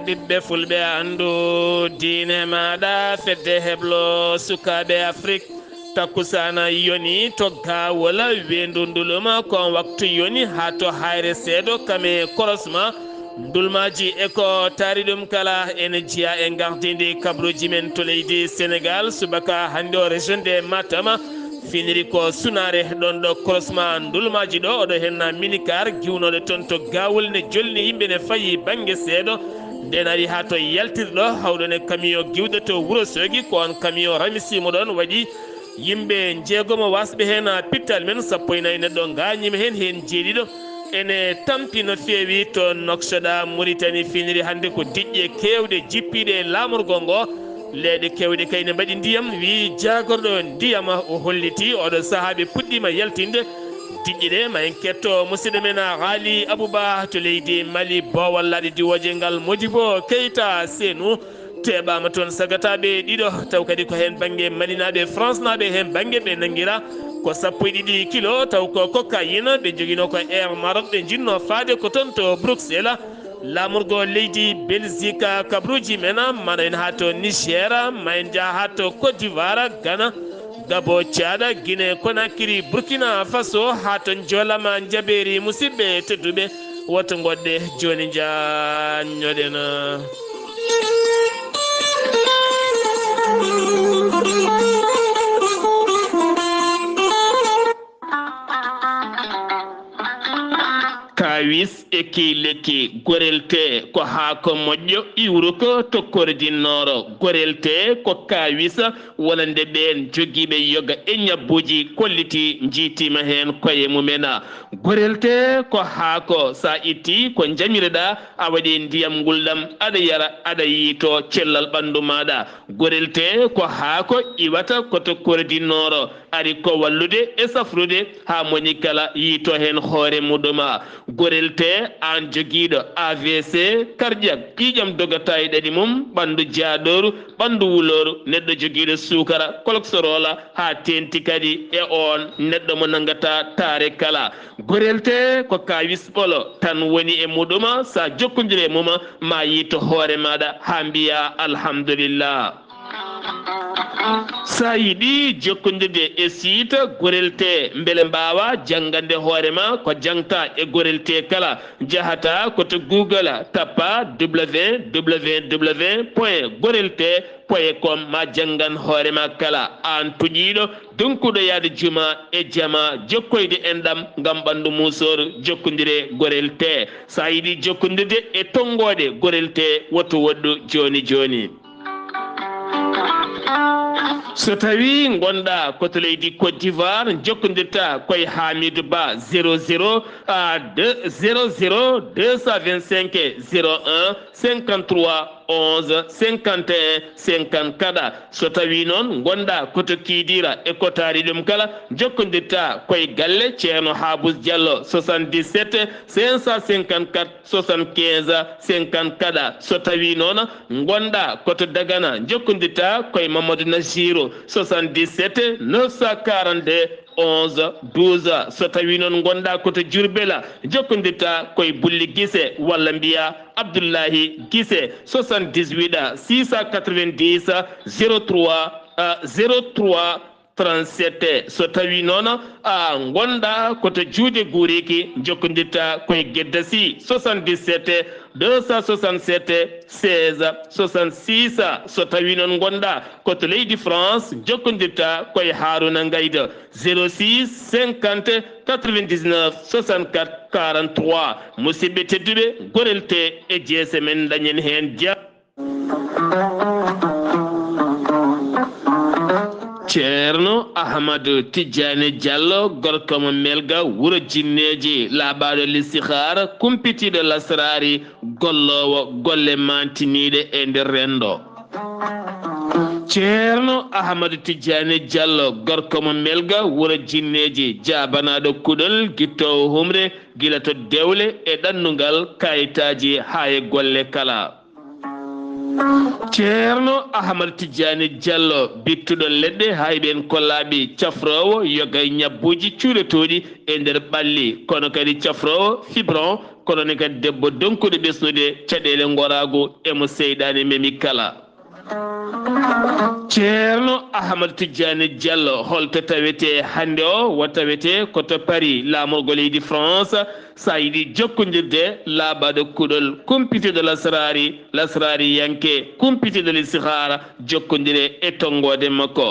ɓiɓɓe fulɓe andu diine maɗa fedde heblo sukaɓe afrique takkusana yoni to gawol wendunduluma kon waktu yoni ha to hayre seeɗo kame korosma dulmaji eko taari ɗum kala ene jiya e gardidi kabruji men to leydi sénégal subaka hande o région de matama finiri ko sunare ɗon ɗo korosma dulmaji ɗo oɗo henna minicar giwnoɗe toon to gawol ne jolni yimɓe ne fayi banggue seeɗo nden ari ha to yaltirɗo hawɗone camion giwɗo to Wourossogui ko on camion ramisimo ɗon waɗi yimɓe jeegomo wasɓe hen pittal men sappo e nayyi neɗɗo gañima hen jeeɗiɗo ene tampi no feewi to noksoɗa Mauritanie finiri hande ko diƴƴe kewɗe jippiɗe e lamorgo ngo leeɗe kewɗe kayne mbaɗi ndiyam wi jagorɗo ndiyam o holliti oɗo saahaɓe puɗɗima yaltinde diƴƴe ɗe ma en ketto musidɗo men Haali Abouba to leydi Mali bowal laaɗe diwoje ngal Modibo Keita Sénou teɓama toon sagataɓe ɗiɗo taw kadi ko hen banggue malinaɓe France naɓe hen banggue ɓe nanguira ko sappo e ɗiɗi kilo taw ko cocaïne ɓe joguino ko air Maroc ɓe jinno faade ko toon to Bruxelles lamurgo leydi Belgique kabruji men maɗa en ha to Niger ma en jaa ha to Côte d'Ivoire Ghana Gabo Tchad Guinée Conakry Burkina Faso ha to jolama jaɓeri musidɓe tedduɓe woto goɗɗe joni jañoɗen kawis eki lekki gorelte ko haako moƴƴo iwru ko tokkordinnooro gorelte ko kawis wonande ɓen jogiiɓe yoga e ñabbuji kolliti jiitima heen koye mumena gorelte ko haako sa itti ko jamireɗa a waɗi ndiyam ngulɗam aɗa yara aɗa yiito cellal ɓanndu maɗa gorelte ko haako iwata ko tokkordinnooro ari ko wallude e safrude ha moni kala yiito heen hoore muɗuma gorelte an jogiiɗo AVC cardiaque ƴiƴam dogata e ɗaɗi mum ɓanndu jaaɗoru ɓanndu wuloru neɗɗo jogiiɗo sukara cholesterol ha tenti kadi e on neɗɗo mo nangata taare kala gorelte ko kawis ɓolo tan woni e muɗuma sa jokkodiri e muma ma yiito hoore maɗa ha mbiya alhamdulillah sa yiɗi jokkodirde e site gorelte beele mbawa janggande hoorema ko jangta e gorelte kala jahata koto Google tappa www.gorelte.com ma janggan hoorema kala an tuƴiɗo donkuɗo yaade juma e jama jokkoyde enɗam ngam ɓandu musor jokkodire gorelte sa yiɗi jokkodirde e tonggode gorelte woto woɗɗu joni joni so tawi gonɗa koto leydi Côte d'Ivoire jokkodirta koye Hamidou Ba 00 225 01 53 11 51 54 so tawi noon gonɗa koto Kidira e kotari ɗum kala jokkodirta koye galle ceerno Habous Diallo 77 554 75 54 so tawi noon gonɗa koto Dagana jokkodirta koye Mamadou Nasirou 77 942 11 12 so tawi noon gonɗa koto Diourbel jokkodirta koye Bulli Guisse walla mbiya Abdoullahi Guisse 78 690 03 37 so tawi noon gonɗa koto juude Guriki jokkodirta koye Gueddasi 77 267 16 66 so tawi noon gonɗa koto leydi France jokkodirta koye Harouna Ngayda 06 50 99 64 43 musidɓe tedduɓe gorelte e jeese men dañen hen dia ceerno Ahmadou Tidiane Diallo gorko mo melga wuro jinneji laaɓaɗo listihara kumpitiɗo lasrari gollowo golle mantiniɗe e nder rendo ceerno Ahmadou Tidiane Diallo gorko mo melga wuro jinneji jabanaɗo kuɗol guittowo humre gila to dewle e ɗannungal kayitaji ha e golle kala ceerno ahmad tidiani diallo bittuɗo leɗɗe hayɓen kollaɓe cafrowo yogay ñabbuji cuuretoɗi e nder ɓalli kono kadi cafrowo fibron kono ne kadi debbo donkude ɓesnude caɗele gorago emo seyɗani memi kala ceerno ahmad tidiani diallo holto tawete hande o wo tawete koto paris lamorgo leydi france sa yiɗi jokkodirde laaɓaɗo kuɗol kumpitiɗo lasrari yanke kumpitiɗo listihara jokkodire e tongode makko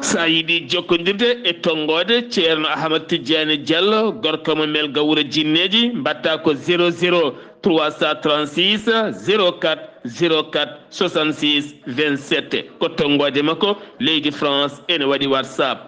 sa yiɗi jokkodirde e tongode ceerno ahmad tidiani diallo gorko mo melga wuuro jinneji mbatta ko 00 336 04 04 66 27 ko tongode makko leydi france ene waɗi whatsapp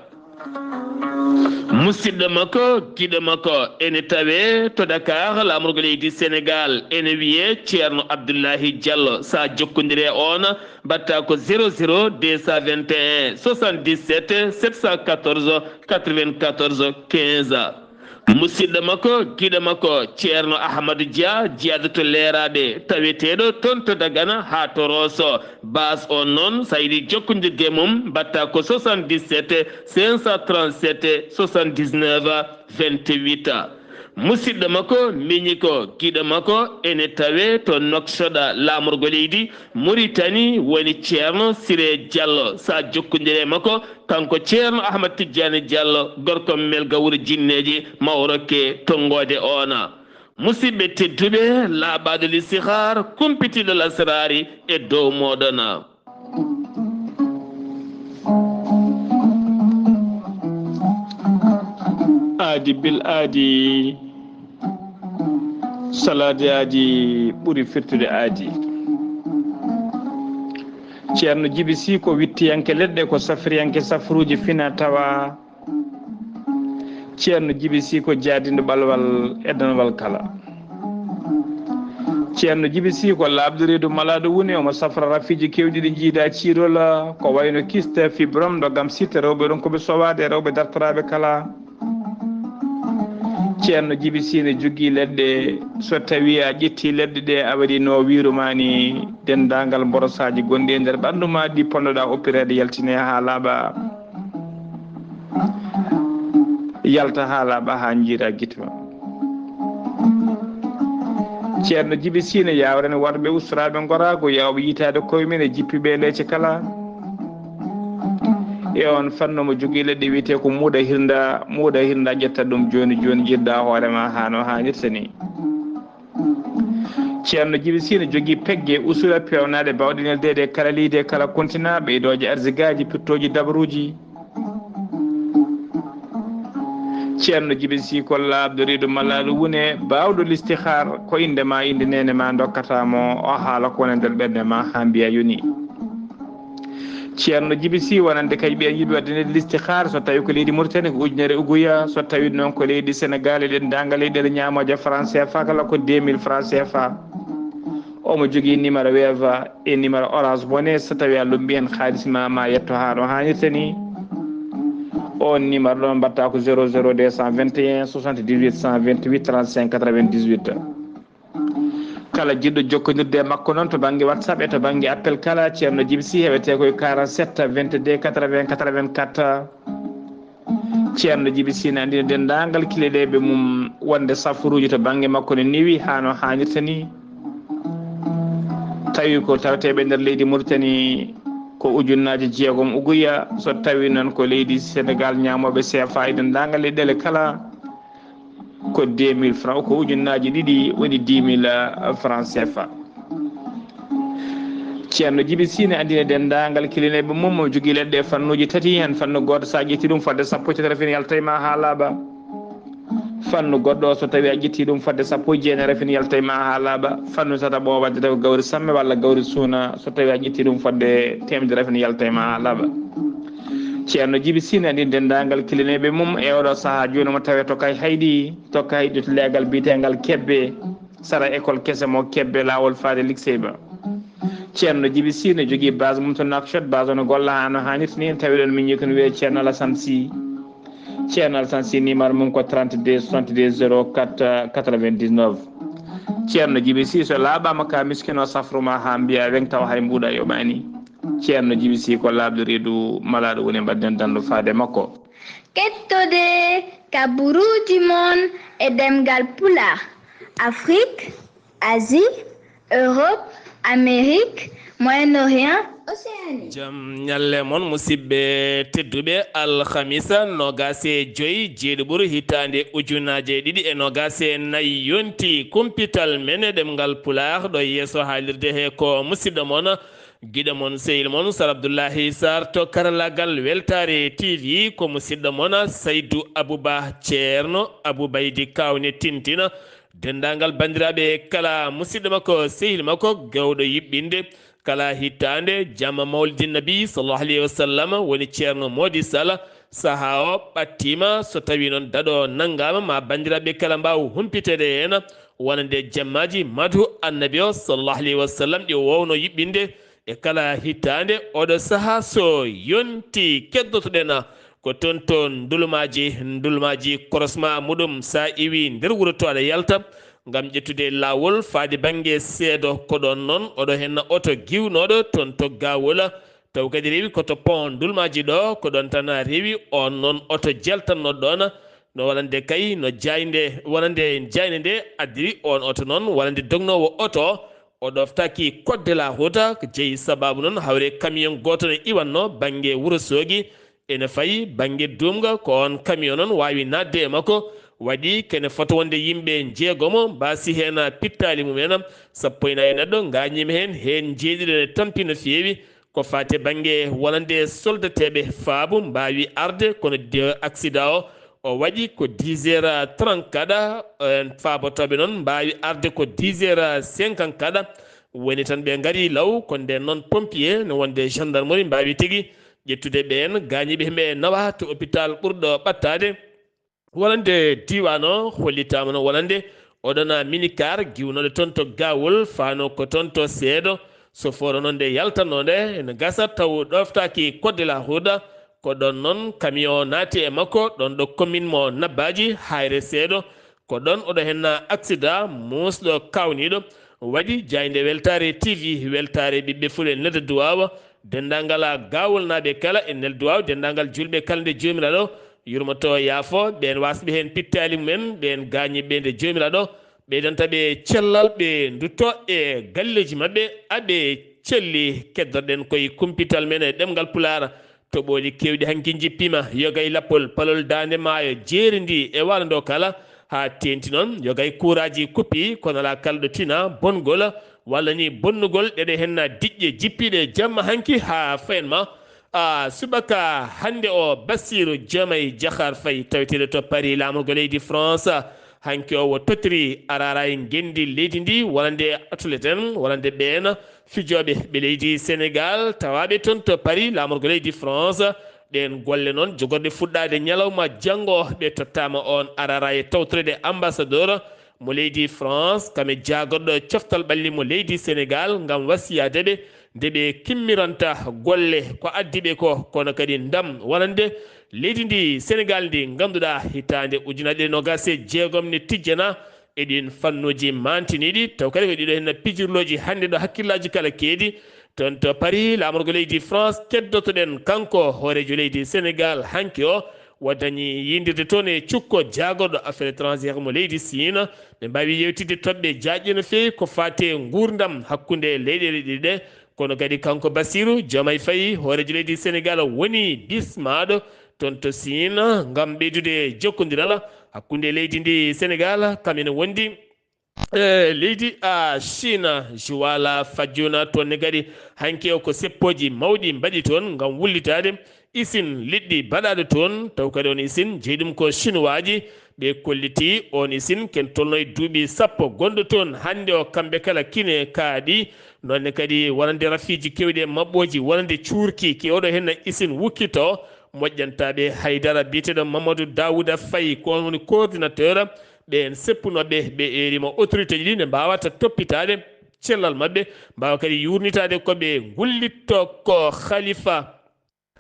musidɗo makko giɗo makko ene tawe to dakar lamorgo leydi sénégal ene wiye ceerno abdoullahi diallo sa jokkodire on mbatta ko 00 221 77 714 94 15 musidɗo makko giɗo makko ceerno ahmadou dia jeyade to leeraɓe taweteɗo toon to dagana ha to rosso base on noon sa yiɗi jokkodirde mum mbatta ko 77 537 79 28 musidɗo makko miñi ko giɗo makko ene tawe to noksoɗa lamorgo leydi mauritanie woni ceerno siré diallo sa jokkodire makko kanko ceerno ahmad tidiani diallo gorko melga wuuro jinneji mawrokke tongode ona musidɓe tedduɓe laaɓaɗo listihar kumpitiɗo lasrari e dow moɗona aadi bil aadi salade aadi ɓuri firtude aadi ceerno djiby sy ko wittiyanke leɗɗe ko safriyanke safruji fina tawa ceerno djiby sy ko jaadindo ɓalwal edanwal kala ceerno djiby sy ko labdoreedu malaɗo woni omo safra rafiji kewɗi ɗi jiida ciirola ko wayno kiste fibrom dogam sitte rewɓe ɗon koɓe sowade rewɓe dartoraɓe kala ceerno djiby sy ne jogui leɗɗe so tawi a ƴetti leɗɗe ɗe a waɗi no wirumani dendagal borosaji gonɗi e nder ɓandu ma ɗi ponnoɗa oppirede yaltine ha laaɓa yalta ha laaɓa ha jiira guite ma ceerno djiby sy ne yawrene warɓe ustoraɓe gorago yawɓe yitade koyemen e jippiɓe leece kala e on fanno mo jogui leɗɗe wiyete ko muuɗa hirda ƴetta ɗum joni joni jiɗɗa hoorema hano hannirta ni ceerno djiby sy ne jogui pegge usula pewnade bawɗinelde kala leydi kala continent ɓeydoje arsigaji pirtoji dabruji ceerno djiby sy ko labdoriɗo mallaɗo wune bawɗo listihar ko indema inde nene ma dokkatamo o haala ko wona nder ɓerde ma ha mbiya yoni ceerno djiby sy wonande kadi ɓiyen yiɗi wadde nde listihar so tawi ko leydi mauritanie ko ujunere uguya so tawi noon ko leydi sénégal eɗen danga leyɗele ñamoje franc CFA kala ko 2000 franc CFA omo jogui numéro weva e numéro orange money so tawi a lumbi hen haaliss ma yetto ha no hannirta ni on numéro ɗon mbatta ko 00 221 78 128 35 98 kala jiɗɗo jokkodirde makko noon to banggue whatsapp e to banggue appel kala ceerno djiby sy heɓete koye 47 22 80 84 ceerno djiby sy ne andino dendagal kileɗeɓe mum wonde safaruji to banggue makko ne newi hano hannirta ni tawi ko taweteɓe nder leydi mauritanie ko ujunnaji jeegom uguya so tawi noon ko leydi sénégal ñamoɓe CFA e dendagal leyɗele kala ko 2000 francs ko ujunnaji ɗiɗi woni 10 000 francs CFA ceerno djiby sy ne andine dendagal kilineɓe mum mo jogui leɗɗe fannuji tati hen fannu goto sa ƴetti ɗum fodde sappo rafini yaltayma ha laaɓa fannu goɗɗo so tawi a ƴetti ɗum fodde sappo jeenayi rafini yaltayma ha laaɓa fannu tata ɓo wadde taw gawri samme walla gawri suuna so tawi a ƴetti ɗum fodde temedde rafini yaltayma ha laaɓa ceerno djiby sy ne andine dendagal kilineɓe mum e oɗo saaha joni mo tawe tokka haydi to leegal biyetegal kebbe sara école kese mo kebbe lawol faade lycée ba ceerno djiby sy ne jogui base mum to nakshot base ono golla hano hannirta ni tawi ɗon min jikoni wiye ceerno alassane sy ceerno alassane sy numéro mum ko 32 62 04 99 ceerno Djiby Sy so laaɓama ka miskino safruma ha mbiya weng taw hay mbuuɗa yoɓani ceerno Djiby Sy ko laabdu reedu malaɗo woni mbadden dandu faade makko. kettode ka buruuji mon e demgal pulaar Afrique, Asie, Europe, Amérique, Moyen-Orient, Océanie. jam ñalle mon musidɓe tedduɓe alhamisa nogase joyi jeeɗiɓuru hitande ujunaje ɗiɗi e nogase nayyi yonti kumpital men e ɗemgal pulaar ɗo yeeso haalirde he ko musidɗo mon guiɗo mon sehil mon Sar Abdoullahi Sarr to karallagal weltare TV ko musidɗo mon Saydou Abouba ceerno Aboubaydi kawne tintina dendagal bandiraɓe kala musidɗo makko sehil makko gawɗo yiɓɓinde kala hittande jamma mawlidin nabi sallallahu alayhi wa sallam woni ceerno Mody Sall saaha o ɓattima so tawi noon daɗo nanggama ma bandiraɓe kala mbaw humpitede hen wonande jammaji madu annabi o sallallahu alayhi wa sallam ɗi wowno yiɓɓinde e kala hittande oɗo saaha so yonti keddotoɗen ko toon to ndulmaji korosma muɗum sa iwi nder wuuro to aɗa yalta ngam ƴettude lawol faade banggue seedo koɗon noon oɗo henna oto giwnoɗo toon to gawol taw kadi rewi koto pont ndulmaji ɗo ko ɗon tan rewi on noon oto jaltannoɗo ɗon no walande kay no jayde wonande jayde nde addiri on oto noon walande dognowo oto o ɗoftaki code de la route ko jeeyi sababu noon hawre camion goto ne iwanno banggue Wourossogui ene fayi banggue Dumga ko on camion noon wawi nadde e makko waɗi kene foto wonde yimɓe jeegomo mbasi hen pittali mumen sappo e nayyi neɗɗo gañima hen jeeɗiɗo tampi no fewi ko fate banggue wonande soldateɓe faabu mbawi arde kono accident o waɗi ko 10h34 faabotoɓe noon mbawi arde ko 10h54 woni tan ɓe gaari law ko nden noon pompier no wonde gendarmerie mbawi tigui ƴettude ɓen gañiɓe hemɓe nawa to hôpital ɓurɗo ɓattade wonande diwan o hollitama no wonande oɗon minicar giwnoɗo toon to gawol fano ko toon to seedo so foro noon nde yaltannode ene gasa taw ɗoftaki code de la route ko ɗon noon camion naati e makko ɗon ɗo commune mo Nabbaji hayre seeɗo ko ɗon oɗo henna accident musɗo kawniɗo waɗi jayde weltare TV weltare ɓiɓɓe fule nelde duwawa dendagal gawol naɓe kala e nel duwaw dendagal julɓe kala nde jomiraɗo yurmoto yaafo ɓen wasɓe hen pittali mumen ɓen gañiɓe nde jomiraɗo ɓeɗon taɓe cellal ɓe dutto e galleji mabɓe aɓe celli keddorɗen koye kumpital men e ɗemgal Pulaar toɓoli kewɗi hanki jippima yogay lappol palol dande maayo jeeri ndi e walo ndo kala ha tenti noon yogay kuraji kuppi kono ala kalɗo tina bongol walla ni bonnugol ɗeɗe henna diƴƴe jippiɗe jamma hanki ha fayenma subaka hande o Bassirou Diomaye Diakhar Faye taweteɗo to Paris lamorgo leydi France hanki o wo totiri arara en gendi leydi ndi wonande athlète en wonande ɓen fijoɓe ɓe leydi Sénégal tawaɓe toon to Paris lamorgo leydi France ɗen golle noon jogorde fuɗɗade ñalawma janggo ɓe tottama on arara e tawtorede ambassadeur mo leydi France kame jagorɗo coftal ɓalli mo leydi Sénégal gam wasiyadeɓe nde ɓe kimmiranta golle ko addiɓe ko kono kadi ndam wonande leydi ndi Sénégal ndi ganduɗa hitande ujunere nogas e jeegom ne tijjana eɗin fannuji mantiniɗi taw kadi ko ɗiɗo henna pijirloji hande ɗo hakkillaji kala keedi toon to Paris lamorgo leydi France keddotoɗen kanko hoorejo leydi Sénégal hanki o waddañi yindirde toon e cukko jagorɗo affaire étrangére mo leydi Sine ɓe mbawi yewtidde toɓɓe jaƴƴe no fewi ko fate gurdam hakkude leyɗele ɗiɗi ɗe kono kadi kanko Bassirou Diomaye Faye hoorejo leydi Sénégal woni bismaɗo toon to Sine gam ɓeydude jokkodiral hakkude leydi ndi Sénégal kamene wondi leydi Chine Joal Fadiouth toon kadi hanki o ko seppoji mawɗi mbaɗi toon gam wullitade usine liɗɗi baɗaɗo toon taw kadi on usine jeeyi ɗum ko chinois ji ɓe kolliti on usine ken tolno e duuɓi sappo gonɗo toon hande o kamɓe kala kine kaaɗi nonne kadi wonande rafiji kewɗi e mabɓoji wonande cuurki ki oɗo henna usine wukkito moƴƴantaɓe haydara biyeteɗo Mamadou Daouda Faye ko on woni coordinateur ɓen seppunoɓe ɓe erima autorité ji ɗi ne mbawata toppitade cellal mabɓe mbawa kadi yurnitade koɓe gullitto ko khalifa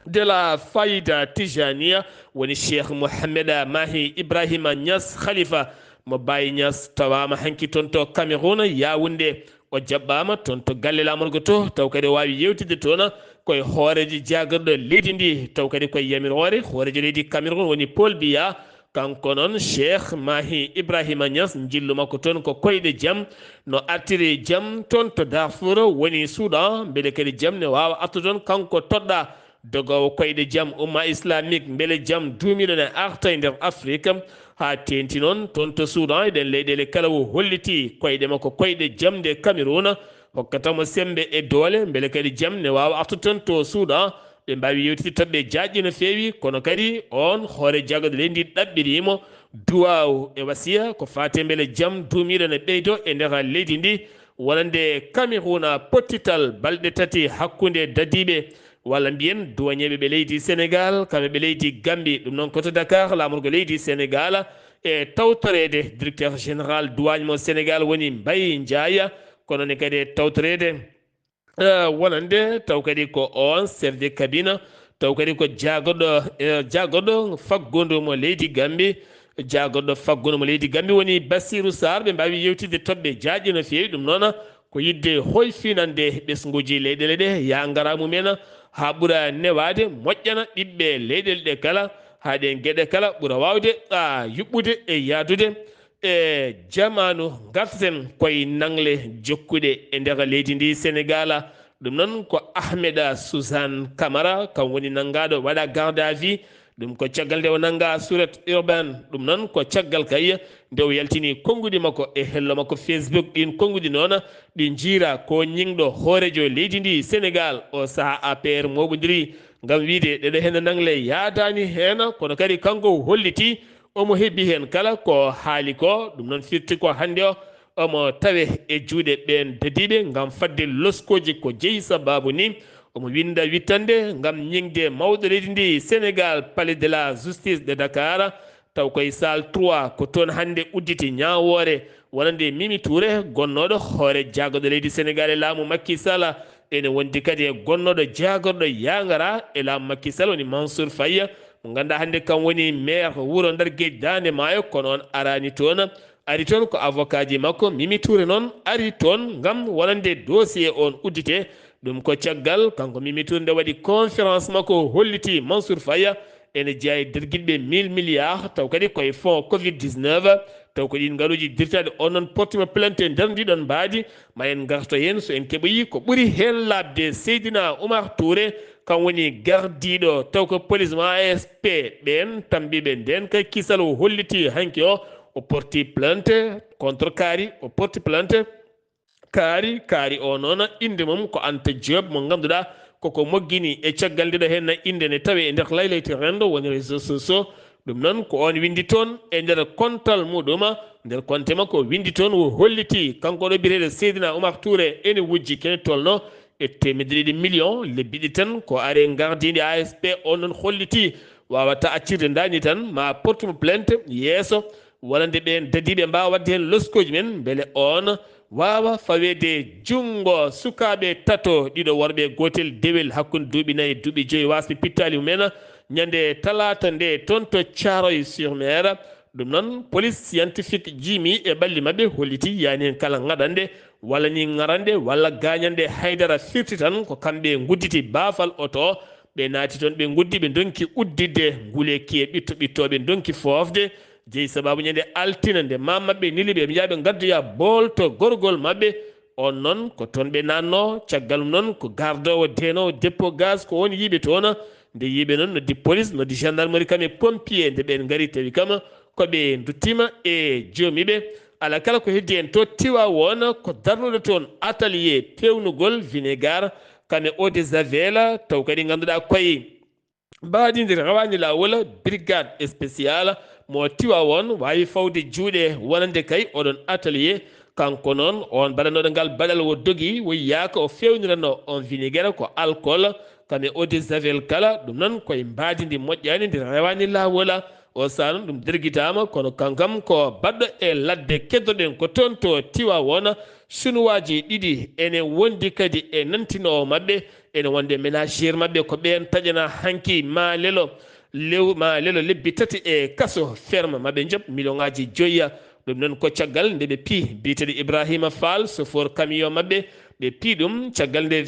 de la Fayda Tijaniya woni Cheikh Mohamed Mahi Ibrahima Niass khalifa mo Baye Niass tawama hanki toon to Cameroun Yaoundé o jaɓɓama toon to galle lamorgo to taw kadi wawi yewtide toon koye hooreji jagorɗo leydi ndi taw kadi koye yamirore hoorejo leydi Cameroun woni Paul Biya kanko noon Cheikh Mahi Ibrahima Niass jillu makko toon ko koyɗe jaam no artiri jaam toon to Darfour woni Soudan beele kadi jaam ne wawa artu toon kanko toɗɗa dogowo koyɗe jaam umma islamique beele jaam duumiɗo ne arta e nder Afrique ha tenti noon toon to Soudan eɗen leyɗele kala o holliti koyɗe makko koyɗe jaam nde Cameroun hokkatamo sembe e doole beele kadi jaam ne wawa artu toon to Soudan ɓe mbawi yewtide toɓɓe jaƴƴi no feewi kono kadi on hoore jagode leydi ɗaɓɓirimo duwaw e wasiya ko fate beele jaam duumiɗo ne ɓeydo e nder leydi ndi wonande Cameroun pottital balɗe tati hakkude dadiɓe walla mbiyen duwañeɓe ɓe leydi Sénégal kamɓe ɓe leydi Gambie ɗum noon koto Dakar lamorgo leydi Sénégal e tawtorede directeur général douane mo Sénégal woni Mbaye Ndiaye kono ne kadi tawtorede wonande taw kadi ko on chef de cabine taw kadi ko jagoɗo faggodu mo leydi Gambie jagoɗo faggodu mo leydi Gambie woni Bassirou Sarr ɓe mbawi yewtide toɓɓe jaƴƴi no feewi ɗum noon ko yidde hoyfinande ɓesguji leyɗele ɗe ya ngara mumen ha ɓuura newade moƴƴana ɓiɓɓe leyɗele ɗe kala ha ɗen gueɗe kala ɓuura wawde yuɓɓude e yaadude e jamanu gartaten koye nangle jokkuɗe e nder leydi ndi Sénégal ɗum noon ko Ahmeda Suzane Camara kam woni nangaɗo waɗa garde à vue ɗum ko caggal nde o nanga surat urbaine ɗum noon ko caggal kay nde o yaltini konngudi makko e hello makko Facebook ɗin konngudi noon ɗi jiira ko ñingɗo hoorejo leydi ndi Sénégal o saaha APR moɓodiri ngam wiide ɗeɗo hen nangle yaadani hen kono kadi kanko holliti omo hebbi hen kala ko haali ko ɗum noon firti ko hande o omo tawe e juuɗe ɓen dadiɓe ngam fadde loskoji ko jeeyi sababu ni omo winda wittande ngam ñingde mawɗo leydi ndi Sénégal palais de la justice de Dakar taw koye salle 3 ko toon hande udditi ñawore wonande Mimi Touré gonnoɗo hoore jagoɗo leydi Sénégal e laamu Macky Sall ene wondi kadi e gonnoɗo jagorɗo yangara e laamu Macky Sall woni Mansour Faye mo ganduɗa hande kam woni maire wuuro nder gueji Dande Maayo kono on arani toon ari toon ko avocat ji makko Mimi Touré noon ari toon ngam wonande dossier on uddite ɗum ko caggal kanko Mimi Touré nde waɗi conférence makko holliti Mansour Faye ene jeeya derguiɗɓe 1000 milliards taw kadi koye fond Covid 19 taw ko ɗin ngaruji dirtade on noon portimo plainte e nder ndiɗon mbaadi ma en garto hen so en keɓoyi ko ɓuuri hen labde Seydina Oumar Touré kam woni gardiɗo taw ko police ma ASP ɓen tambiɓe nden kay kisal o holliti hanki o porti plainte contre kaari o porti plainte kaari o noon inde mum ko Anta Diop mo ganduɗa koko moggini e caggal ndiɗo hen inde ne tawi e nder laylayti rendo woni réseaux sociaux ɗum noon ko on windi toon e nder kontal muɗum nder konte makko windi toon o holliti kanko ɗo biyeteɗo Seydina Oumar Touré ene wujji kene tolno e temedde million lebbi ɗi tan ko are gardidi ASP on noon holliti wawata accirde dani tan ma portumo plainte yeeso wonande ɓen dadiɓe mbawa wadde hen loskoji men beele on wawa fawede jungo sukaɓe tato ɗiɗo worɓe gotel dewel hakkude duuɓi nayyi duuɓi joyyi wasɓe pittali mumen ñande talata nde toon to Thiaroye sur Mer ɗum noon police scientifique jimi e ɓalli mabɓe holliti yani hen kala gaɗande walla ni garande walla gañande haydara firti tan ko kamɓe gudditi baafal oto ɓe naati toon ɓe guddi ɓe donki uddidde nguleki e ɓitto ɓittoɓe donki fofde jeeyi sababu ñande altina nde mammaɓe niliɓe ɓe jaaɓe gaddoya bolto gorgol mabɓe on noon ko toon ɓe nanno caggal mum noon ko gardowo denowo dépôt gaz ko woni yiiɓe toon nde yiiɓe noon noddi police noddi gendarmerie kam e pompier nde ɓen gaari tawi kam koɓe duttima e joomiɓe ala kala ko heddi en to tiwa won ko darnude toon atelier pewnugol vinaigre kame eau de javel taw kadi ganduɗa koye mbaɗide rawani lawol brigade spéciale mo tiwa won wawi fawde juuɗe wonande kay oɗon atelier kanko noon on mbaɗanoɗo ngal baɗal wo dogi woyi yaaka o fewniranno on vinaigre ko alcool kame eau de javel kala ɗum noon koye mbadidi moƴƴani nde rewani lawola o sano ɗum derguitama kono kankam ko baɗɗo e ladde keddoɗen ko toon to tiwa wona sunuwaji ɗiɗi ene wondi kadi e nantinowo mabɓe ene wonde ménagére mabɓe ko ɓen taƴana hanki ma lelo lebbi tati e kaso ferme mabɓe job million ngaji joyya ɗum noon ko caggal nde ɓe pii biyeteɗo Ibrahima Fall chauffeur camion maɓɓe ɓe pii ɗum caggal nde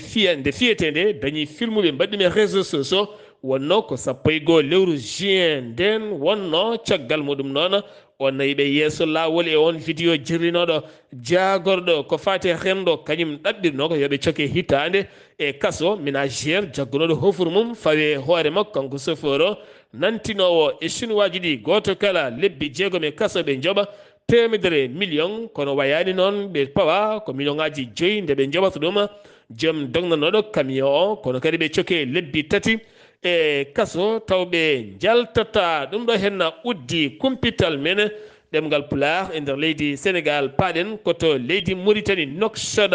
fiyetede dañi film ɓe mbaɗi ɗum e réseau sociaux wonno ko 1 lewru juin nden wonno caggal muɗum noon on nayiɓe yeeso lawol e on vidéo jirrinoɗo jagorɗo ko fati rendo kañum ɗaɓɓirno ko yoɓe coke hitande e kaso ménagére jaggunoɗo hofru mum fawe hoore makko kanko chauffeur o nantinowo e chinois ji ɗi goto kala lebbi 6 e kaso ɓe jooɓa temedere million kono wayani noon ɓe pawa ko million ngaji 5 nde ɓe jooɓata ɗum joom dognanoɗo camion o kono kadi ɓe coke lebbi 3 e kaso tawɓe jaltata ɗum ɗo henna uddi kumpital men ɗemgal Pulaar e nder leydi Sénégal paaɗen koto leydi Mauritanie Nouakchott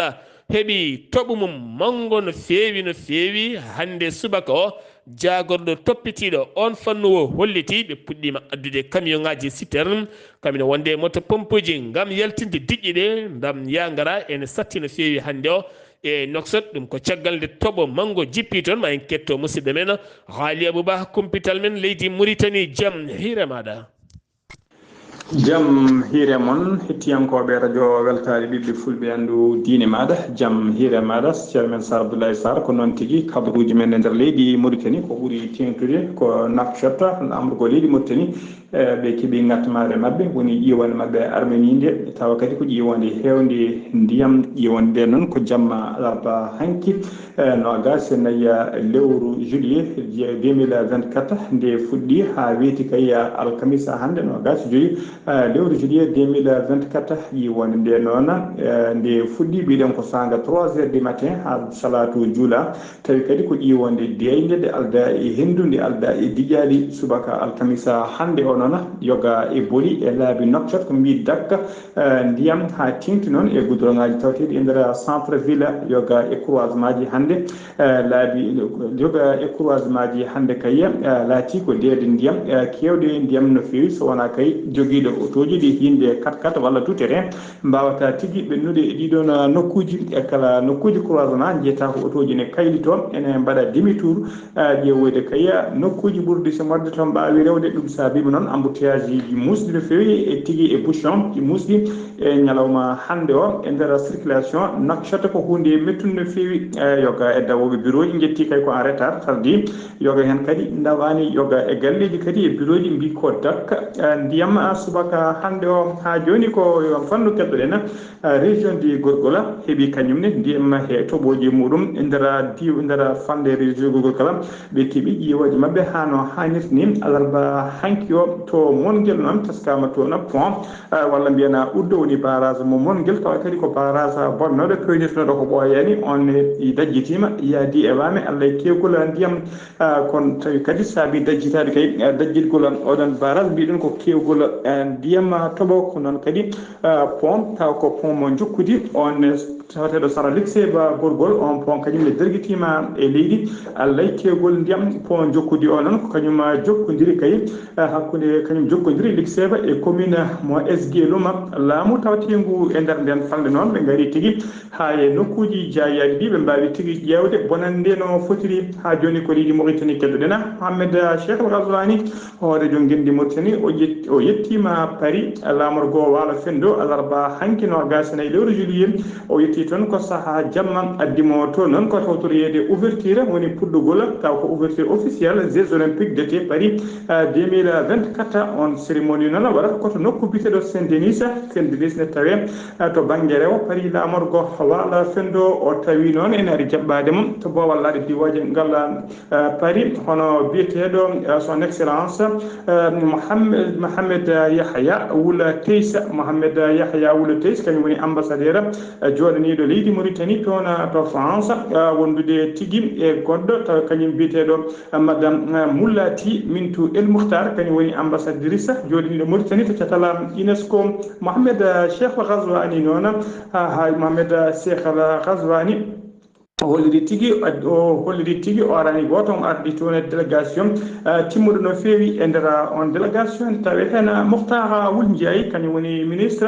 heɓi toɓo mum mango no feewi hande subaka o jagorɗo toppitiɗo on fannu o holliti ɓe puɗɗima addude camion ngaji citerne kamine wonde moto pompe ji gam yaltinde diƴƴe ɗe ndam yagara ene satti no feewi hande o e Nouakchott ɗum ko caggal nde toɓo mango jippi toon ma en ketto musidɗo men Haali Abouba kumpital men leydi Mauritanie jaam hiire maɗa. Jam hiire mon hettiyankoɓe radio weltare ɓiɓɓe fulɓe andu diine maɗa jam hiire maɗa ceerno men Sar Abdoulaye Sarr ko noon tigui kabaruji men e nder leydi Mauritanie ko ɓuuri tengtude ko Nouakchott amrugo leydi Mauritanie ɓe keeɓi gattamare mabɓe woni ƴiwonde mabɓe Arménie nde tawa kadi ko ƴiwonde hewde ndiyam ƴiwonde nde noon ko jamma alarba hanki nogas naya lewru juillet 2024 nde fuɗɗi ha weeti kay alkamisa hande nogas joyi lewru juillet 2024 ƴiwonde nde noon nde fuɗɗi mbiɗen ko sanga 3h du matin ha salatu juula tawi kadi ko ƴiwonde deyde nde alda e hendu nde alda e diƴali subaka alkamisa hande o noon yoga e booli e laabi Nouakchott ko mbi dakka ndiyam ha tingti noon e goudron ngaji tawteɗi e nder centre ville yoga e croisement ji hande laabi yoga e croisement ji hande kay laati ko deede ndiyam kewde ndiyam no fewi so wona kay joguiɗo otoji ɗi yinde 4x4 walla tout terrain mbawata tigui ɓennude e ɗiɗon nokkuji e kala nokkuji croisement jeeta ko otoji ne kaylito ene mbaɗa demi tour ƴeewoyde kay nokkuji ɓurɗi so modde to mbawi rewde ɗum saabiɓe noon embouteillage ji musɗi no fewi e tigui e bouchon ji musɗi e ñalawma hande o e nder circulation Nouakchott ko hunde mettude no fewi yoga e dawoɓe bureau ji jetti kay ko en retard tardi yoga hen kadi dawani yoga e galleji kadi e bureau ji mbi ko dakka ndiyam subaka hande o ha joni ko fannu keɗɗoɗen région di Gorgola heeɓi kañumne ndiyam he toɓoji muɗum e nder fande région Gorgol kala ɓe keeɓi ƴiwoje mabɓe hano hannirta ni alarba hanki o to Monguel noon taskama toon pont walla mbiyana uddo woni barrage mo Monguel tawa kadi ko barrage bonnoɗo pewnitnoɗo ko ɓooyani on dajjitima yaadi e wame Allah e kewgol ndiyam kono tawi kadi saabi dajjitade kay dajjitgol oɗon barrage mbiɗen ko kewgol ndiyam toɓo ko noon kadi pont taw ko pont mo jokkudi on tawateɗo sara luxe ba Gorgol on pont kañum ne derguitima e leydi Allah e kewgol ndiyam pont jokkudi o noon ko kañum jokkodiri kay hakkude kañum jokkodiri luxeba e commune mo SG Luma laamu tawatengu e nder nden falde noon ɓe gari tigui ha e nokkuji jayaɗi ɗi ɓe mbawi tigui ƴewde bonande no fotiri ha joni ko leydi Mauritanie keddoɗen Mohamed Cheikh El Ghazouani hoore jo guendi Mauritanie o yettima Paris lamorgo waalo fendo alarba hanki no gasanayi lewru juillet o yetti toon ko saaha jamma addimo to noon ko tawtoriyede ouverture woni puɗɗugol taw ko ouverture officielle Jeux olympiques d'été Paris 2024 on cérémonie noon waɗata koto nokku biteɗo Saint-Denis ne tawe to banggue rewo Paris lamorgo waalo fendo o tawi noon ene ari jaɓɓade mum to bo wallade diwoje ngal Paris hono biyeteɗo son excellence Mohamed Yahya Wula Teysa Mohamed Yahya Wula Teysa kañum woni ambassadeur joɗaniɗo leydi Mauritanie toon to France wondude tigui e goɗɗo taw kañum biyeteɗo madame Moulati Mintou El Moukhtar kañum woni ambassadrice joɗaniɗo Mauritanie to catala UNESCO Mohamed Cheikh Ghazouani noon ha Mohamed Cheikh Ghazouani holliri tigi o arani goto on ardi toon e délégation timmuɗo no feewi e nder on délégation tawi hen Mokhtar Wul Ndiaye kañum woni ministre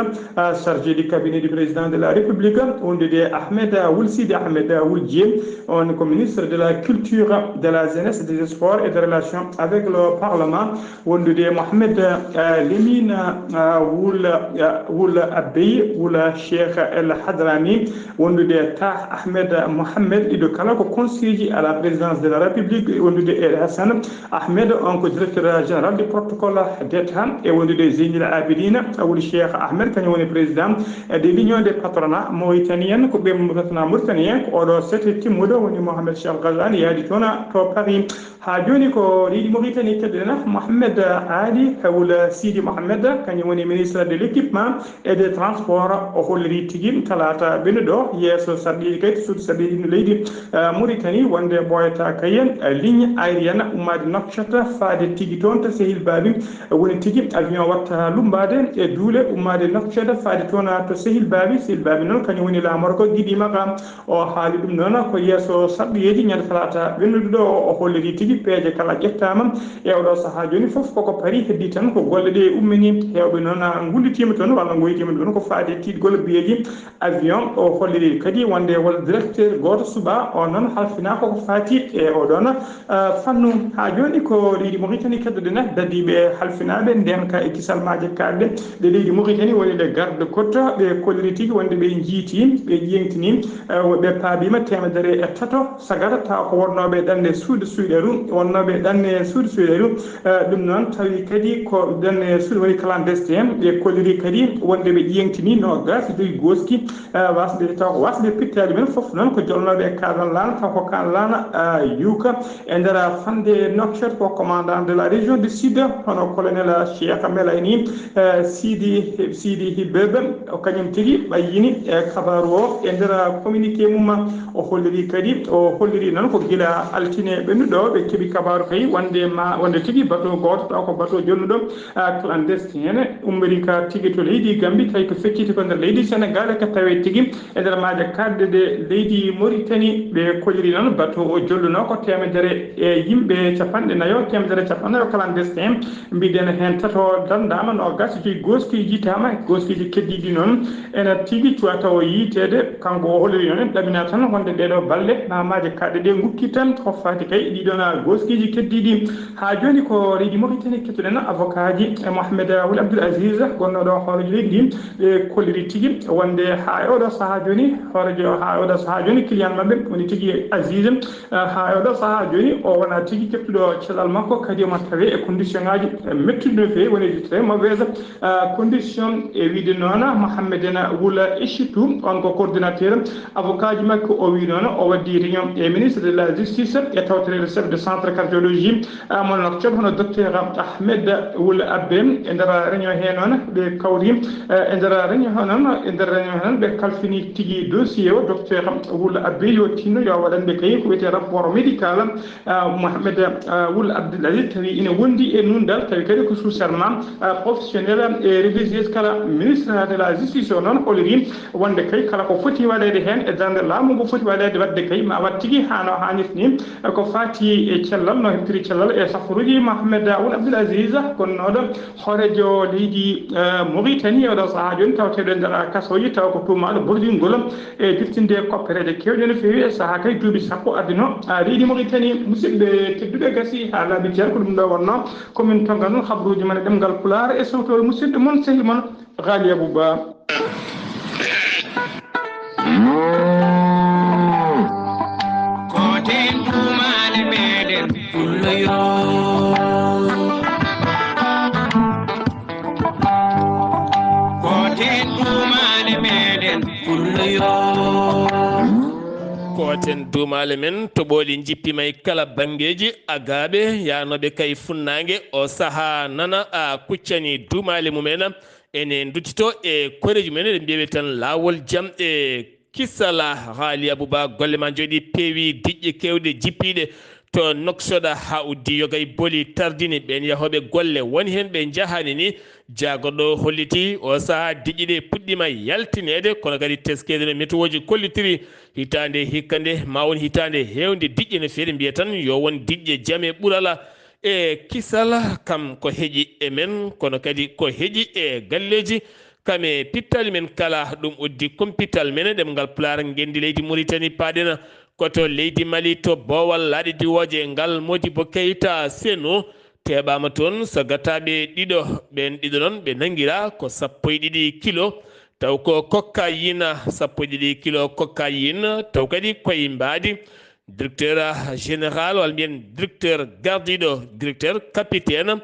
chargé du cabinet du président de la république wondude Ahmed Wul Sidi Ahmed Wul Dieng on ko ministre de la culture, de la jeunesse, des sports et des relations avec le parlement wondude Mohamed Lemine Wul Abbey Wul Cheikh El Hadrami wondude Tah Ahmed Mohamed ido kala ko conseiller à la présidence de la république wondude El Hassan Ahmed on ko directeur général du protocole d'état et wondude Zeynil Abidine Wul Cheikh Ahmed kañum woni président de l'union des patronats mauritanienne ko ɓe patronat mauritanien ko oɗo sete timmuɗo woni Mohamed Cheikh Ghazali yaadi toon to Paris ha joni ko leydi Mauritanie keddeɗena Mohamed Ali Wul Sidi Mohamed kañum woni ministre de l'équipement et des transports o holliri tigui talata ɓennuɗo yesso sarɗiɗi kay suudu sarɗiɗi no leydi Mauritanie wonde ɓoyata kayen ligne aérienne ummade Nouakchott faade tigui toon to Sehil Babi woni tigui avion watta lumbade e duule ummade Nouakchott faade toon to Sehil Babi noon kañum woni lamoro ko guiɗimaka o haali ɗum noon ko yesso sarɗiyeji ñande talata ɓennuɗo ɗo o holliri tigui peeje kala ƴettama e oɗo saaha joni foof koko paari heddi tan ko golle ɗe ummini hewɓe noon gullitima toon walla goyitima ɗon ko faade tiiɗ golle biyeji avion o holliri kadi wonde wol directeur goto suuɓa o noon halfina koko fati e oɗon fannu ha joni ko leydi Mauritanie keddoɗen dadiɓe halfinaɓe ndenka e kisal maje kalɗe ɗe leydi Mauritanie woni ɗe garde côte ɓe kolliri tigui wonde ɓe jiiti ɓe ƴeŋtini ɓe paabima temedere e tato sagata taw ko wonnoɓe ɗanne suude suyɗeru wonnoɓe ɗanne suude suyɗeru ɗum noon tawi kadi ko ɗanne suude woni clandestin ɓe kolliri kadi wonde ɓe ƴeŋtini no gasi joyi goski wasde taw ko wasde pittade men foof noon ko jolnoɓe e kadan lana taw ko kan lana yuka e nder fande Nouakchott ko commandant de la région du sud hono colonel Cheikh Melayni Sidi Hibebe o kañum tigui ɓayyini e kabaru o e nder communiqué mum o holliri kadi o holliri noon ko guila altine ɓennuɗo ɓe keeɓi kabaru kay wonde tigui bateau goto taw ko bateau jonnuɗo clandestin ene ummori ka tigui to leydi Gambie tawi ko fecciti ko nder leydi Sénégal ko tawi tigui e nder maaje kadde de leydi Mauritanie ɓe kolliri noon bateau o jolluno ko temedere e yimɓe capanɗe nayo temedere capannayo clandestin mbiɗen hen tato dandama no gasi joyi goskiji jitama goskiji keddiɗi noon ene tigui cuwa taw yiitede kanko o holliri noon en ɗamina tan wonde ɗeɗo balle mamaje kadde ɗe gukki tan ko fati kay ɗiɗon goskiji keddiɗi ha joni ko leydi Mauritanie kettuɗen avocat ji Mohamed Wul Abdoul Aziz gonnoɗo hoorejo leydi ndi ɓe kolliri tigui wonde ha e oɗo saaha joni hoorejo ha oɗo saaha joni client mabɓe woni tigui Aziz ha e oɗo saaha joni o wona tigui kettuɗo cellal makko kadi omo tawe e condition ngaji mettuɗi no fewi woni très mauvaise condition e wiide noon Mohamed Wul Echtou on ko coordinateur avocat ji makko o wi noon o waddi réunion e ministre de la justice e tawtere le chef de centre cardiologie mon Nouakchott hono docteur Ahmed Wul Abbey e nder réunion he noon ɓe kawri e nder réunion he noon ɓe kalfini tigui dossier o docteur Wul Abbey yo tinno yo waɗanɓe kay ko wiyete rapport médical Mohamed Wul Abdoul Aziz tawi ina wondi e nundal tawi kadi ko sous serment professionnel e révisé kala ministre de la justice o noon holiri wonde kay kala ko foti waɗede hen e darde laamu ngo foti waɗede wadde kay ma wat tigui hano hannirta ni ko fati e cellal no heɓtiri cellal e safaruji Mohamed Wul Abdoul Aziz gonnoɗo hoorejo leydi Mauritanie oɗo saaha joni tawteɗo nder kasoji taw ko tumaɗo bordingol e jiftinde koppereje kewɗe no fewi e saaha kay duuɓi sappo ardino leydi Mauritanie musidɓe tedduɓe gasi ha laabi jeer ko ɗum ɗo wonno commune tonga noon habruji men e ɗemgal Pulaar e sowtol musidɗo moon sehil moon Ghali Abouba koten tumale meɗen fulloyo koten tumale meɗen fulloyo koten duumale men to ɓooli jippima e kala bangeji agaɓe yanoɓe kay funnague o saaha nana a kuccani duumale mumen ene duttito e koreji mumen ɗe mbiyaɓe tan lawol jaam e kissala Ghali Abouba golle ma jooɗi peewi diƴƴe kewɗe jippiɗe to noksoda ha uddi yogay boli tardini ben yahobe golle woni hen be jahani ni jagodo holliti o saha diƴƴiɗe puɗɗima yaltinede kono kadi teskede no météoji kollitiri hitande hikkande ma won hitande hewde diƴƴe no feeri mbiya tan yo won diƴƴe jaame ɓurala e kisala kam ko heeƴi e men kono kadi ko heeƴi e galleji kame pittali men kala ɗum uddi kompital men ɗemgal pulara gendi leydi Mauritanie paɗena koto leydi Mali to bowal laaɗi diwoje ngal Modibo Keïta Seno teɓama toon so gattaɓe ɗiɗo ɓen ɗiɗo noon ɓe nanguira ko 12 kilo taw ko cocaïne 12 kilo cocaïne taw kadi koye mbadi directeur général walla mbiyen directeur gardiɗo directeur capitaine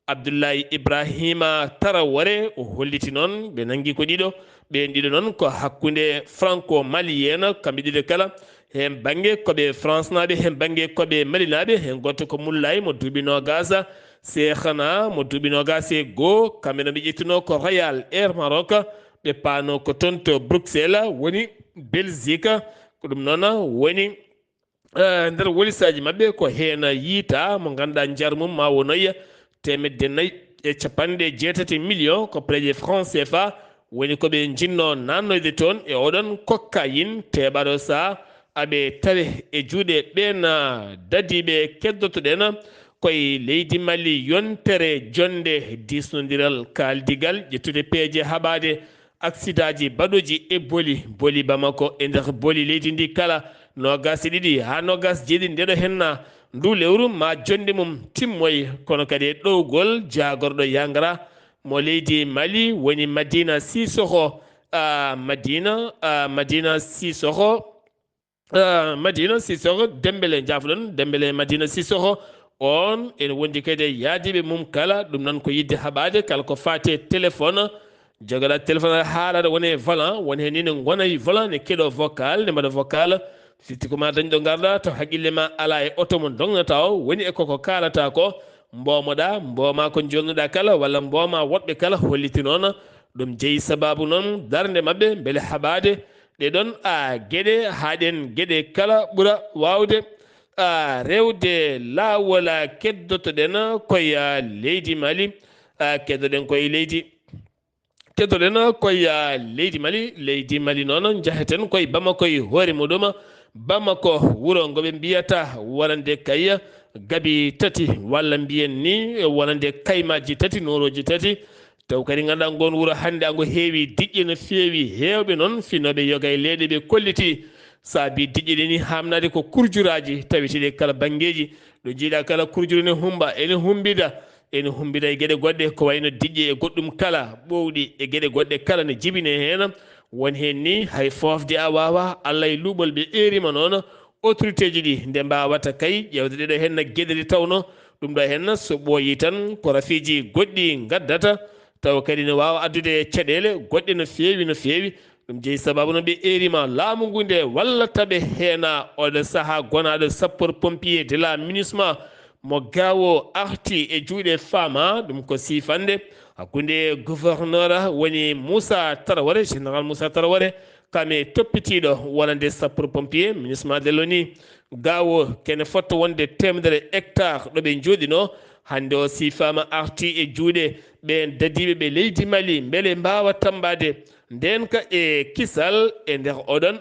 Abdoulaye Ibrahima Tarawore o holliti noon ɓe nangui ko ɗiɗo ɓen ɗiɗo noon ko hakkude franco malienne kamɓe ɗiɗo kala hen banggue koɓe France naɓe hen banggue koɓe Mali naɓe hen goto ko Moulay mo duuɓi nogasa Sekhana mo duuɓi nogasa e goho kamɓe no ɓe ƴettuno ko Royal Air Maroc ɓe paano ko toon to Bruxelles woni Belgique ko ɗum noon woni nder wolisaji mabɓe ko hen yiita mo ganduɗa jarmum ma wonoya 480 millions ko près francs CFA woni koɓe jinno nannoyde toon e oɗon cocaïne teɓaɗo sa aɓe tawe e juuɗe ɓen dadiɓe keddotoɗen koye leydi Mali yontere jonde disnodiral kaldigal ƴettude peeje haɓade accident ji baɗoji e boli Bamako e nder boli leydi ndi kala nogas e ɗiɗi ha nogas jeeɗiɗi ndeɗo henna ndu lewru ma jonde mum timmoy kono kadi e ɗowgol jagorɗo yangara mo leydi Mali woni Madina Sissoko Madina Sissoko Dembélé jafoɗon Dembélé Madina Sissoko on ene wondi kadi yaadiɓe mum kala ɗum noon ko yidde haɓade kala ko fate téléphone jogoɗa téléphone haalaɗa woni volant woni hen ni ne gonayi volant ne keeɗo vocal ne mbaɗa vocal fitti ko ma dañɗo garɗa taw haqqille ma ala e auto mo dongnata o woni e koko kalata ko mbomoɗa mboma ko jonnuɗa kala walla mboma woɗɓe kala holliti noon ɗum jeeyi sababu noon darde mabɓe beele haɓade ɗeɗon gueɗe haɗen gueɗe kala ɓuura wawde rewde lawol keddotoɗen koye leydi Mali keddoɗen koye leydi Mali noon jaheten koye Bamako e hoore muɗum Bamako wuro ngoɓe mbiyata wonande kayya gabi tati walla mbiyen ni wonande kaymaji tati noroji tati taw kadi ganduɗa ngon wuro hande ango heewi diƴƴe no feewi hewɓe noon finoɓe yoga e leyɗe ɓe kolliti saabi diƴƴe ɗe ni hamnade ko kurjuraji tawiteɗe kala banggueji ɗo jiiɗa kala kurjuru ne humba ene humbida e gueɗe goɗɗe ko wayno diƴƴe e goɗɗum kala ɓowɗi e gueɗe goɗɗe kala ne jibine hen won hen ni hay fofde a wawa Allah e luɓol ɓe erima noon autorité ji ɗi nde mbawata kay ƴewde ɗeɗo henna gueɗe ɗe tawno ɗum ɗo henna so ɓooyi tan ko rafiji goɗɗi gaddata taw kadi ne wawa addude caɗele goɗɗe no feewi ɗum jeeyi sababu noon ɓe erima laamu ngu nde wallataɓe heena oɗo saaha gonaɗo sapeur pompier de la MINUSMA mo gawo arti e juuɗe fama ɗum ko sifande hakkude gouverneur woni Moussa Tarawore général Moussa Tarawore kame toppitiɗo wonande sapeur pompier MINUSMA de l'ONU gawo kene fotto wonde 100 hectares ɗo ɓe jooɗino hande o sifama arti e juuɗe ɓen dadiɓe ɓe leydi Mali beele mbawa tambade ndenka e kisal e nder oɗon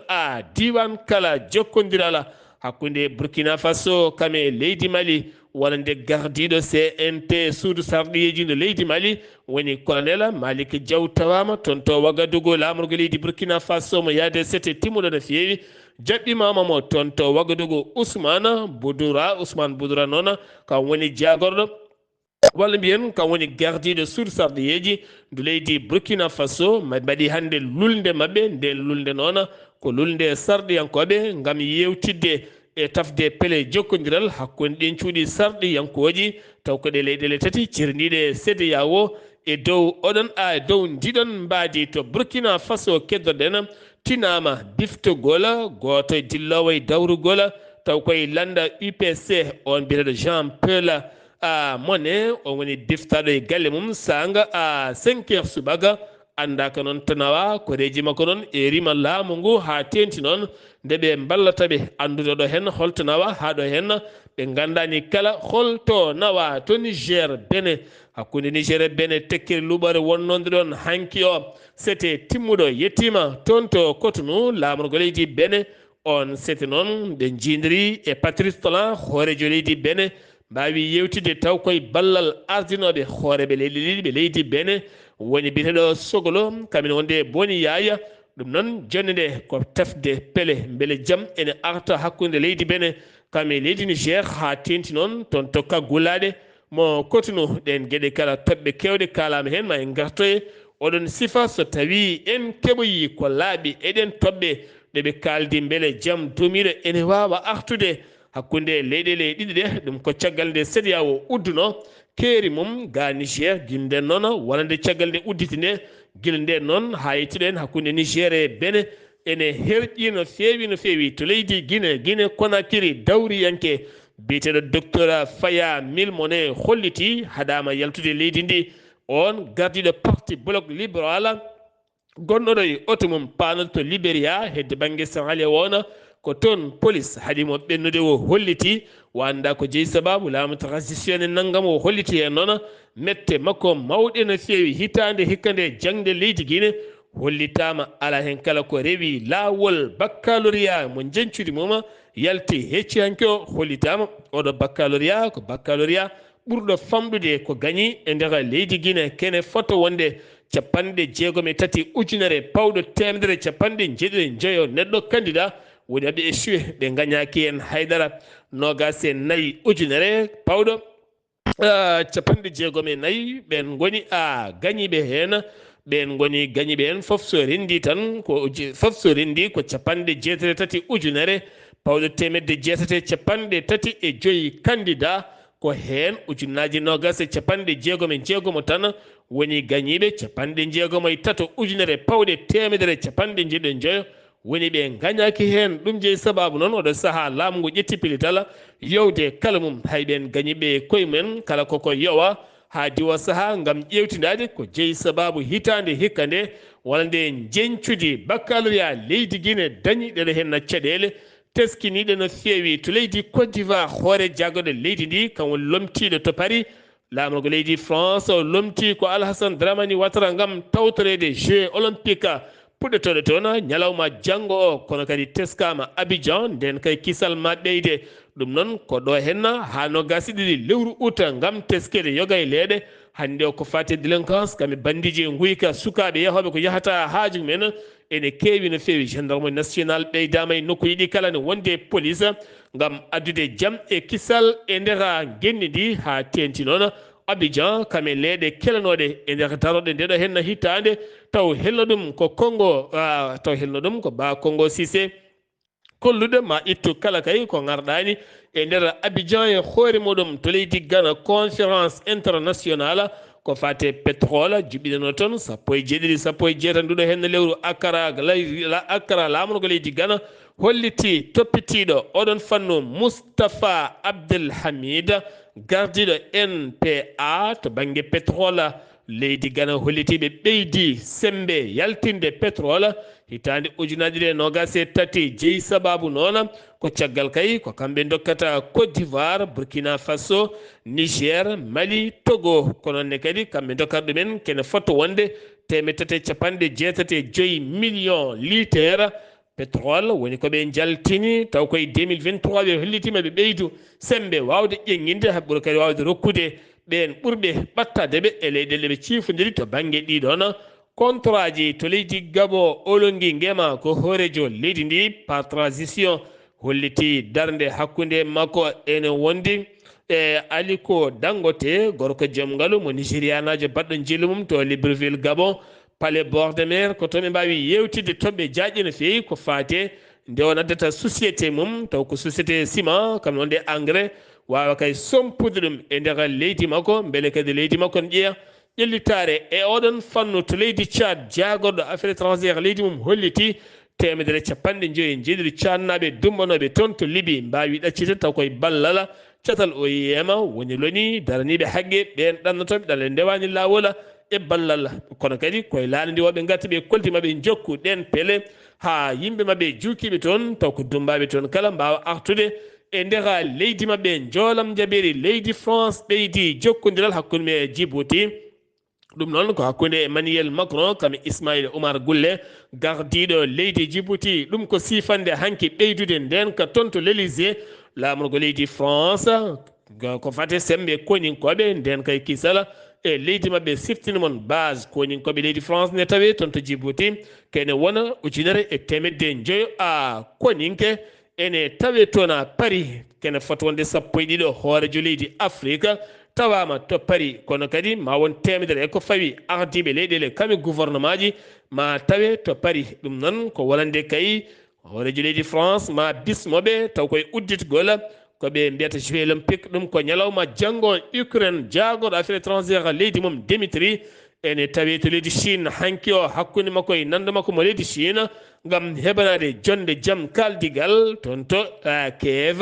diwan kala jokkodirala hakkude Burkina Faso kame leydi Mali wonande gardiɗo CNT suudu sarɗiyeji ndo leydi Mali woni colonel Malick Diaw tawama toon to Ouagadougou lamorgo leydi Burkina Faso mo yaade sete timmuɗo no feewi jaɓɓimamamo toon to Ouagadougou Ousmane Boudoura noon kam woni jagorɗo walla mbiyen kam woni gardiɗo suudu sarɗiyeji ndu leydi Burkina Faso mbaɗi hande lulde mabɓe nde lulde noon ko lulde sarɗiyankoɓe gam yewtidde e tafde pele jokkodiral hakkude ɗen cuuɗi sarɗiyankoji taw ko ɗe leyɗele tati cirniɗe CEDEAO e dow oɗon dow ndiɗon mbadi to Burkina Faso keddoɗen tinama biftogol goto dillowo e dawrugol taw koye landa UPC on mbiyeteɗo Jean Paul Monnet o woni biftaɗo e galle mum sanga 5 heures subaga anda ko noon tanawa ko reji makko noon e rima laamu ngu ha tenti noon nde ɓe ballata ɓe andude ɗo hen holto nawa ha ɗo hen ɓe gandani kala holto nawa to Niger Benin hakkude Niger e Benin tekkere luɓore wonnode ɗon hanki o c'était timmuɗo yettima toon to Cotonou lamorgo leydi Benin on c'était noon ɓe jindiri e Patrice Talon hoorejo leydi Benin mbawi yewtide taw koye ballal ardinoɓe hooreɓe leydi ɗiɗi ɓe leydi Benin woni biteɗo Sogolo kamin wonde boni yaya ɗum noon jonde nde ko tefde pele beele jaam ene arta hakkude leydi Benin kame leydi Niger ha tenti noon toon to kaggulaɗe mo Cotonou ɗen gueɗe kala toɓɓe kewɗe kalama hen ma en gartoye oɗon sifa so tawi en keɓoyi ko laaɓi eɗen toɓɓe ɗeɓe kaldi beele jaam dumiɗo ene wawa artude hakkude leyɗele ɗiɗi ɗe ɗum ko caggal nde CEDEAO udduno keeri mum ga Niger guinden noon wonande caggal nde udditi nde guila nden noon ha yettiɗen hakkude Niger e Benin ene herƴi no fewi to leydi Guinée Conakry dawriyanke biyeteɗo docteur Faya Milmone holliti haɗama yaltude leydi ndi on gardiɗo parti bloc libéral gonɗoɗo e oto mum panoto to Libéria hedde banggue Sahel wona ko toon police haɗimo ɓennude o holliti wanda ko jeeyi sababu laamu transition naggam o holliti hen noon mette makko mawɗe no fewi hitande hikka nde jangde leydi Guinée hollitama ala hen kala ko rewi lawol baccalauréat mo jencude mum yalti hecci hanke o hollitama oɗo baccalauréat ko baccalauréat ɓurɗo famɗude ko gagni e nder leydi Guinée kene foto wonde 63 ujunere pawɗo temedere 90 neɗɗo candidat woni aɓe échoué ɓe gagnaki en haydara 24 ujunere pawɗo 64 ɓen goni a gañiɓe hen ɓen goni gañiɓe hen foof so rendi tan ko foof so rendi ko 63 ujunere pawɗo 135 candidat ko hen ujunnaji 20 tan woni gañiɓe 63 ujunere pawɗe temedere 90 woni ɓe gañaki hen ɗum jeeyi sababu noon oɗo saaha laamu ngu ƴetti pilital yewde kala mum hayɓen gañiɓe koye mumen kala koko yowa ha diwa saaha gam ƴewtidade ko jeeyi sababu hitande hikka nde wonande jencude baccalauréat leydi Guinée dañiɗeɗo hen caɗele teskiniɗe no fewi to leydi Côte d'Ivoire hoore jaggoɗo leydi ndi kam woni lomtiɗo to Paris lamorgo leydi France o lomti ko Alassane Dramani Ouattara gam tawtorede Jeux olympique puɗɗotoɗo toon ñalawma janggo o kono kadi teskama Abidjan nden kay kisal ma ɓeyde ɗum noon ko ɗo henna ha 22 lewru août gam teskede yoga e leeɗe hande o ko fate délinquance kami bandiji guyka sukaɓe yahoɓe ko yahata haaju men ene kewi no fewi gendarme national ɓeydama e nokkuji ɗi kala ne wonde police gam addude jaam e kisal e nder genni ndi ha tenti noon Abidjan kame leeɗe kelanoɗe e nder daroɗe ndeɗo henna hittande taw helno ɗum ko Congo taw helno ɗum ko ba Congo Cissé kollude ma ittu kala kay ko garɗani e nder Abidjan e hoore muɗum to leydi Ghana conférence internationale ko fate pétrole juɓɓiɗeno toon 17 nduɗo hen lewru Accra lamorgo leydi Ghana holliti toppitiɗo oɗon fannu Moustapha Abdelhamid gardiɗo NPA to banggue pétrole leydi Ghana hollitiɓe ɓeydi sembe yaltinde pétrole hitande ujunaji ɗe 23 jeeyi sababu noon ko caggal kay ko kamɓe dokkata Côte d'Ivoire Burkina Faso Niger Mali Togo ko nonne kadi kamɓe dokkata ɗumen kene foto wonde 365 millions litres pétrole woni koɓe jaltini taw koye 2023 ɓe hollitima ɓe ɓeydu sembe wawde ƴeŋŋinde ɓuura kadi wawde rokkude ɓen ɓurɓe ɓattadeɓe e leyɗele ɓe ciifodiri to banggue ɗiɗon contrat ji to leydi Gabon olongui guema ko hoorejo leydi ndi par transition holliti darde hakkude makko ene wondi e Aliko Dangote gorko joom ngaalu mo nigérianajo baɗɗo jillu mum to Libreville Gabon palais bord de mer ko toon ɓe mbawi yewtide toɓɓe jaaƴi no fewi ko fate nde on addata société mum taw ko société ciment kam wonde engrais wawa kay sompude ɗum e nder leydi makko beele kadi leydi makko ne ƴeeya ƴellitare e oɗon fannu to leydi Tchad jaagoɗo affaire étrangére leydi mum holliti 150 Tchadnaɓe dumbanoɓe toon to Libye mbawi ɗaccide taw koye ballal catal o yiyema woni loni daraniɓe haqqe ɓen ɗannotoɓe ɗale ndewani lawola e ballal kono kadi koye laalandi woɓe gatti ɓe kolti maɓe jokku ɗen pele ha yimɓe maɓe jukiɓe toon taw ko dumbaɓe toon kala mbawa artude e ndera leydi maɓɓe joolam jaɓeri leydi France ɓeydi jokkodiral hakkude e Djibouti ɗum noon ko hakkude Emmanuel Macron kam Ismaïla Oumar Gulle gardiɗo leydi Djibouti ɗum ko sifande hanki ɓeydude nden ka toon to l'Élysée lamorgo leydi France ko fate sembe koninkoɓe nden kay kisala e leydi maɓɓe siftini mon base koninkoɓe leydi France ne tawi toon to Djibouti kene wona ujunere e temedde joyo a koninke ene tawe toon a Paris kene foti wonde sappo e ɗiɗo hoorejo leydi Afrique tawama to Paris kono kadi ma won temedere e ko fawi ardiɓe leyɗele kami gouvernement ji ma tawe to Paris ɗum noon ko wolande kay hoorejo leydi France ma bismoɓe taw koye udditgol koɓe mbiyata jeux olympique ɗum ko ñalawma janggo Ukraine jaagoɗo affaire étrangére leydi mum Dimitri ene tawi to leydi Chine hanki o hakkude makko e nande makko mo leydi Chine gam heɓanade jonde jaam kaldigal toon to Kiev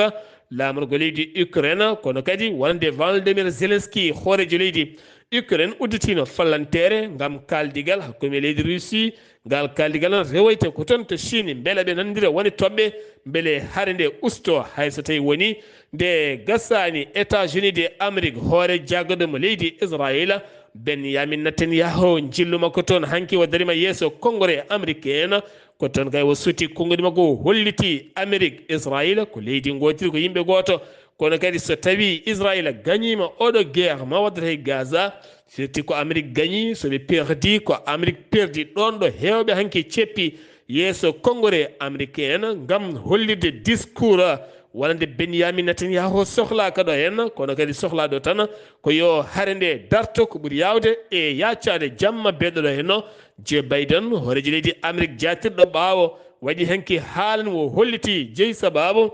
lamorgo leydi Ukraine kono kadi wonde Volodymyr Zelensky hoorejo leydi Ukraine udditino fallantere gam kaldigal hakkude leydi Russie ngal kaldigal noon rewoyte ko toon to Chine beele ɓe nandira woni toɓɓe beele haare nde usto hayso tawi woni nde gassani États-Unis de Amérique hoore jaggoɗo mo leydi Israël Benyamin Netanyahu jillu makko toon hanki o darima yeeso congrès américaine ko toon kay o suti konngudi makko holliti Amérique Israël ko leydi gotiri ko yimɓe goto kono kadi so tawi Israël gagnima oɗo guerre ma waddata e Gaza firti ko Amérique gagni soɓe perdi ko Amérique perdi ɗon ɗo hewɓe hanki ceppi yeeso congrès américaine gam hollirde discours wonande Benyamin Netanyahu sohlaka ɗo hen kono kadi sohlaɗo tan ko yo haare nde darto ko ɓuuri yawde e yaccade jamma beɗoɗo henno Joe Biden hoorejo leydi Amérique jatirɗo ɓaawo waɗi henki haalan wo holliti jeeyi sababu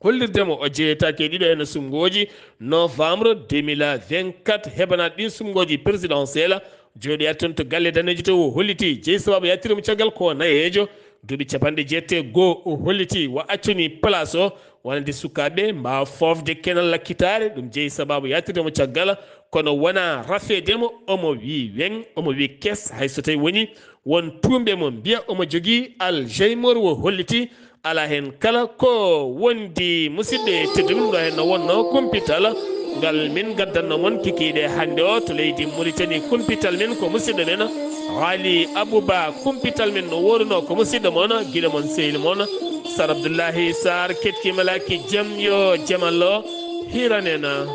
hollirdemo o jeeyatake ɗiɗo henno sumgoji novembre 2024 heɓanaɗo ɗin sumgoji présidentiel jooɗi ar toon to galle danejo to o holliti jeeyi sababu yattirimo caggal ko nayejo duuɓi capanɗe jeette goho o holliti wo accuni place o wonande sukaɓe mbawa fofde kenal lakkitare ɗum jeeyi sababu yattirdemo caggal kono wona rafedemo omo wi weng omo wi kes hayso tawi woni won tumɓe mo mbiya omo jogui Alzheimer wo holliti ala hen kala ko wondi musidɓe tedduɓe ɗum ɗo hen no wonno kumpital ngal min gaddanno moon kikiɗe hande o to leydi Mauritanie kumpital min ko musidɗo men Ali Abouba kumpital min no woruno ko musidɗo moon guiɗo moon sehil moon Sar Abdoullahi Sarr kettimalaki jaam yo jamallo hiranena